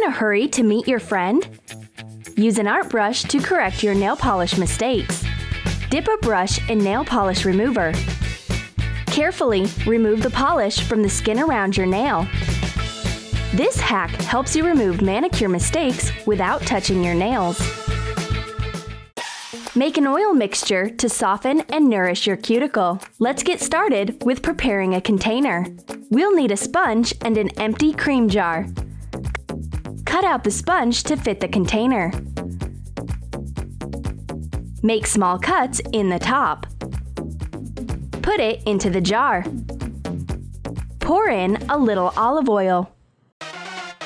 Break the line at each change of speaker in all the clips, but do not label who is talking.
a hurry to meet your friend? Use an art brush to correct your nail polish mistakes. Dip a brush in nail polish remover. Carefully remove the polish from the skin around your nail. This hack helps you remove manicure mistakes without touching your nails. Make an oil mixture to soften and nourish your cuticle. Let's get started with preparing a container. We'll need a sponge and an empty cream jar. Cut out the sponge to fit the container. Make small cuts in the top. Put it into the jar. Pour in a little olive oil.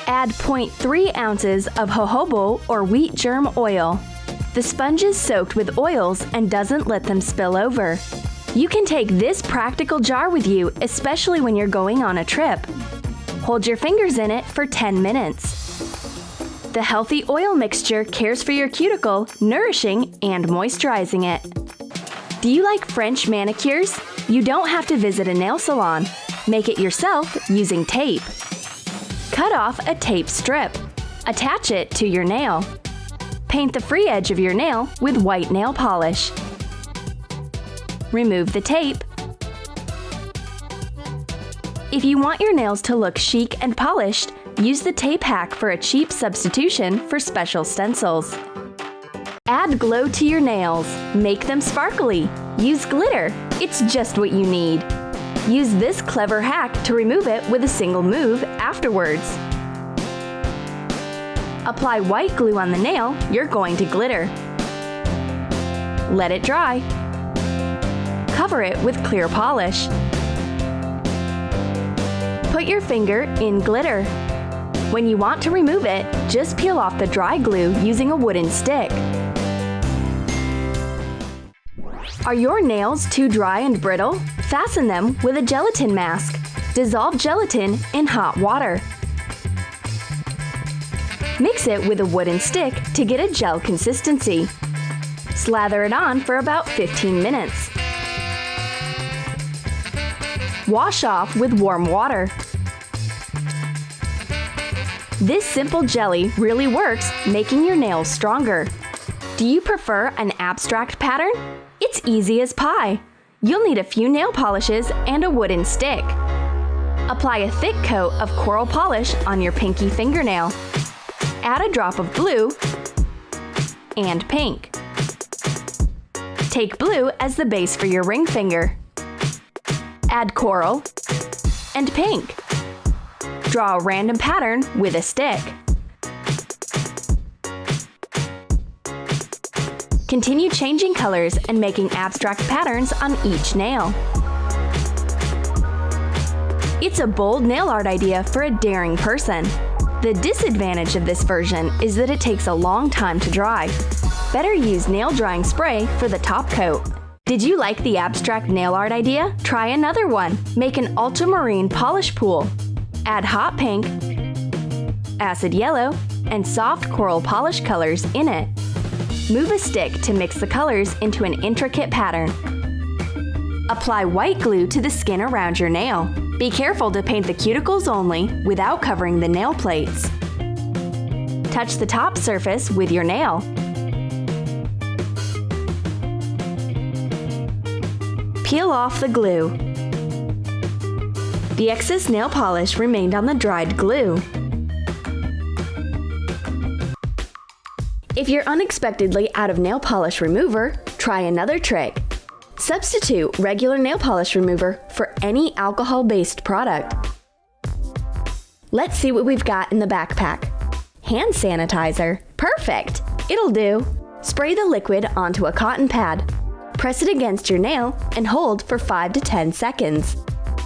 Add 0.3 ounces of jojoba or wheat germ oil. The sponge is soaked with oils and doesn't let them spill over. You can take this practical jar with you, especially when you're going on a trip. Hold your fingers in it for 10 minutes. The healthy oil mixture cares for your cuticle, nourishing and moisturizing it. Do you like French manicures? You don't have to visit a nail salon. Make it yourself using tape. Cut off a tape strip. Attach it to your nail. Paint the free edge of your nail with white nail polish. Remove the tape. If you want your nails to look chic and polished, use the tape hack for a cheap substitution for special stencils. Add glow to your nails. Make them sparkly. Use glitter. It's just what you need. Use this clever hack to remove it with a single move afterwards. Apply white glue on the nail you're going to glitter. Let it dry. Cover it with clear polish. Put your finger in glitter. When you want to remove it, just peel off the dry glue using a wooden stick. Are your nails too dry and brittle? Fasten them with a gelatin mask. Dissolve gelatin in hot water. Mix it with a wooden stick to get a gel consistency. Slather it on for about 15 minutes. Wash off with warm water. This simple jelly really works, making your nails stronger. Do you prefer an abstract pattern? It's easy as pie. You'll need a few nail polishes and a wooden stick. Apply a thick coat of coral polish on your pinky fingernail. Add a drop of blue and pink. Take blue as the base for your ring finger. Add coral and pink. Draw a random pattern with a stick. Continue changing colors and making abstract patterns on each nail. It's a bold nail art idea for a daring person. The disadvantage of this version is that it takes a long time to dry. Better use nail drying spray for the top coat. Did you like the abstract nail art idea? Try another one. Make an ultramarine polish pool. Add hot pink, acid yellow, and soft coral polish colors in it. Move a stick to mix the colors into an intricate pattern. Apply white glue to the skin around your nail. Be careful to paint the cuticles only without covering the nail plates. Touch the top surface with your nail. Peel off the glue. The excess nail polish remained on the dried glue. If you're unexpectedly out of nail polish remover, try another trick. Substitute regular nail polish remover for any alcohol-based product. Let's see what we've got in the backpack. Hand sanitizer. Perfect! It'll do. Spray the liquid onto a cotton pad. Press it against your nail and hold for 5 to 10 seconds.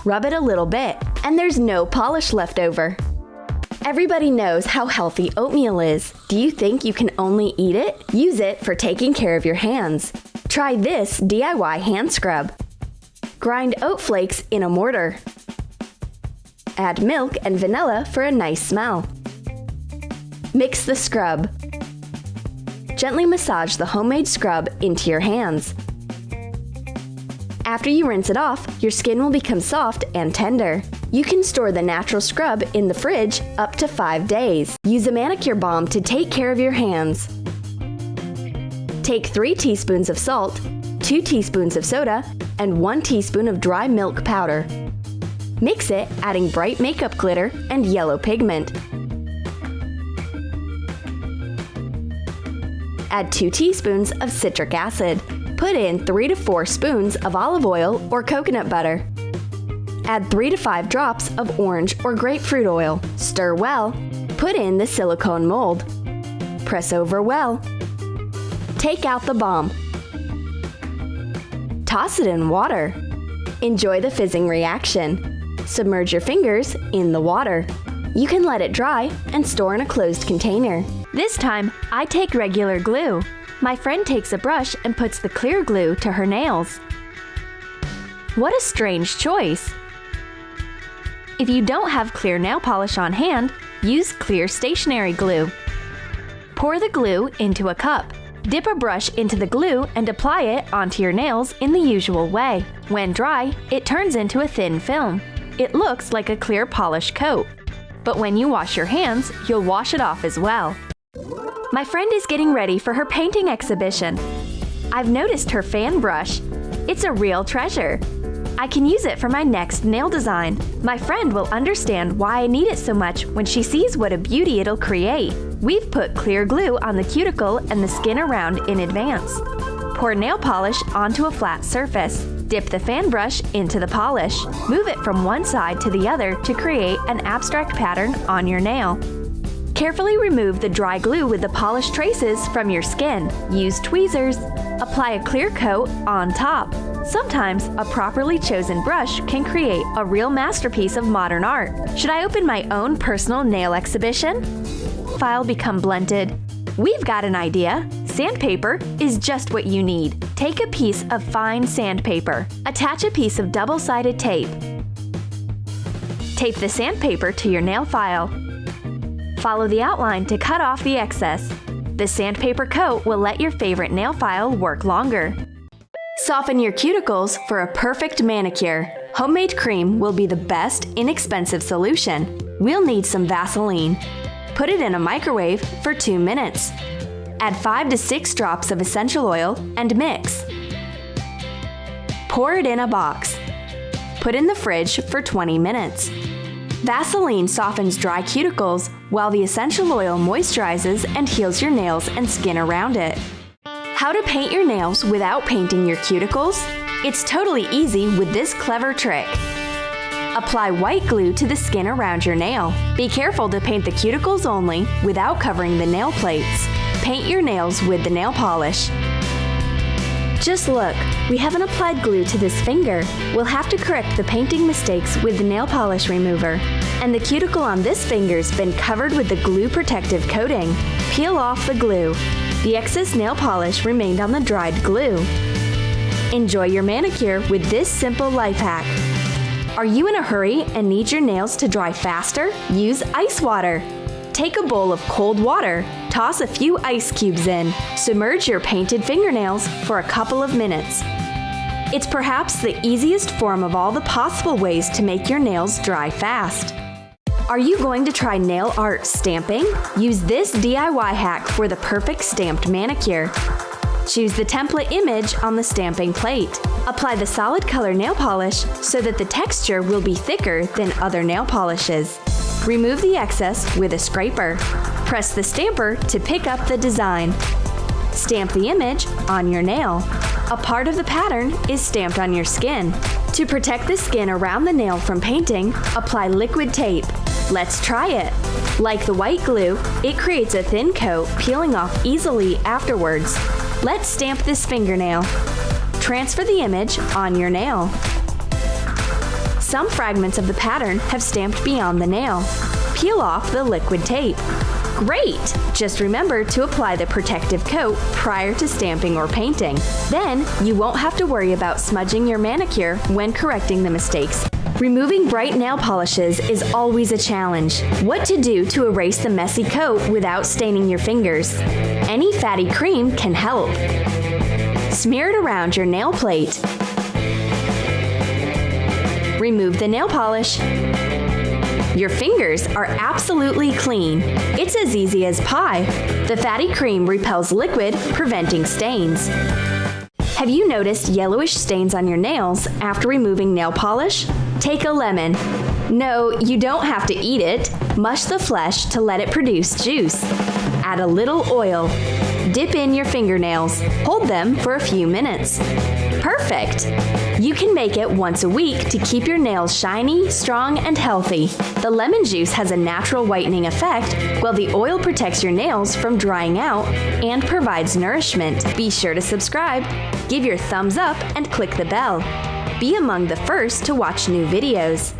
Rub it a little bit, and there's no polish left over. Everybody knows how healthy oatmeal is. Do you think you can only eat it? Use it for taking care of your hands. Try this DIY hand scrub. Grind oat flakes in a mortar. Add milk and vanilla for a nice smell. Mix the scrub. Gently massage the homemade scrub into your hands. After you rinse it off, your skin will become soft and tender. You can store the natural scrub in the fridge up to 5 days. Use a manicure balm to take care of your hands. Take 3 teaspoons of salt, 2 teaspoons of soda, and 1 teaspoon of dry milk powder. Mix it, adding bright makeup glitter and yellow pigment. Add 2 teaspoons of citric acid. Put in 3 to 4 spoons of olive oil or coconut butter. Add 3 to 5 drops of orange or grapefruit oil. Stir well. Put in the silicone mold. Press over well. Take out the balm. Toss it in water. Enjoy the fizzing reaction. Submerge your fingers in the water. You can let it dry and store in a closed container.
This time, I take regular glue. My friend takes a brush and puts the clear glue to her nails. What a strange choice! If you don't have clear nail polish on hand, use clear stationery glue. Pour the glue into a cup. Dip a brush into the glue and apply it onto your nails in the usual way. When dry, it turns into a thin film. It looks like a clear polish coat. But when you wash your hands, you'll wash it off as well. My friend is getting ready for her painting exhibition. I've noticed her fan brush. It's a real treasure. I can use it for my next nail design. My friend will understand why I need it so much when she sees what a beauty it'll create. We've put clear glue on the cuticle and the skin around in advance. Pour nail polish onto a flat surface. Dip the fan brush into the polish. Move it from one side to the other to create an abstract pattern on your nail. Carefully remove the dry glue with the polish traces from your skin. Use tweezers. Apply a clear coat on top. Sometimes a properly chosen brush can create a real masterpiece of modern art. Should I open my own personal nail exhibition? File become blunted. We've got an idea. Sandpaper is just what you need. Take a piece of fine sandpaper. Attach a piece of double-sided tape. Tape the sandpaper to your nail file. Follow the outline to cut off the excess. The sandpaper coat will let your favorite nail file work longer. Soften your cuticles for a perfect manicure. Homemade cream will be the best, inexpensive solution. We'll need some Vaseline. Put it in a microwave for 2 minutes. Add 5 to 6 drops of essential oil and mix. Pour it in a box. Put in the fridge for 20 minutes. Vaseline softens dry cuticles, while the essential oil moisturizes and heals your nails and skin around it. How to paint your nails without painting your cuticles? It's totally easy with this clever trick. Apply white glue to the skin around your nail. Be careful to paint the cuticles only without covering the nail plates. Paint your nails with the nail polish. Just look, we haven't applied glue to this finger. We'll have to correct the painting mistakes with the nail polish remover. And the cuticle on this finger's been covered with the glue protective coating. Peel off the glue. The excess nail polish remained on the dried glue. Enjoy your manicure with this simple life hack. Are you in a hurry and need your nails to dry faster? Use ice water. Take a bowl of cold water, toss a few ice cubes in, submerge your painted fingernails for a couple of minutes. It's perhaps the easiest form of all the possible ways to make your nails dry fast. Are you going to try nail art stamping? Use this DIY hack for the perfect stamped manicure. Choose the template image on the stamping plate. Apply the solid color nail polish so that the texture will be thicker than other nail polishes. Remove the excess with a scraper. Press the stamper to pick up the design. Stamp the image on your nail. A part of the pattern is stamped on your skin. To protect the skin around the nail from painting, apply liquid tape. Let's try it. Like the white glue, it creates a thin coat, peeling off easily afterwards. Let's stamp this fingernail. Transfer the image on your nail. Some fragments of the pattern have stamped beyond the nail. Peel off the liquid tape. Great! Just remember to apply the protective coat prior to stamping or painting. Then, you won't have to worry about smudging your manicure when correcting the mistakes. Removing bright nail polishes is always a challenge. What to do to erase the messy coat without staining your fingers? Any fatty cream can help. Smear it around your nail plate. Remove the nail polish. Your fingers are absolutely clean. It's as easy as pie. The fatty cream repels liquid, preventing stains. Have you noticed yellowish stains on your nails after removing nail polish? Take a lemon. No, you don't have to eat it. Mush the flesh to let it produce juice. Add a little oil. Dip in your fingernails. Hold them for a few minutes. Perfect! You can make it once a week to keep your nails shiny, strong, and healthy. The lemon juice has a natural whitening effect, while the oil protects your nails from drying out and provides nourishment. Be sure to subscribe, give your thumbs up, and click the bell. Be among the first to watch new videos.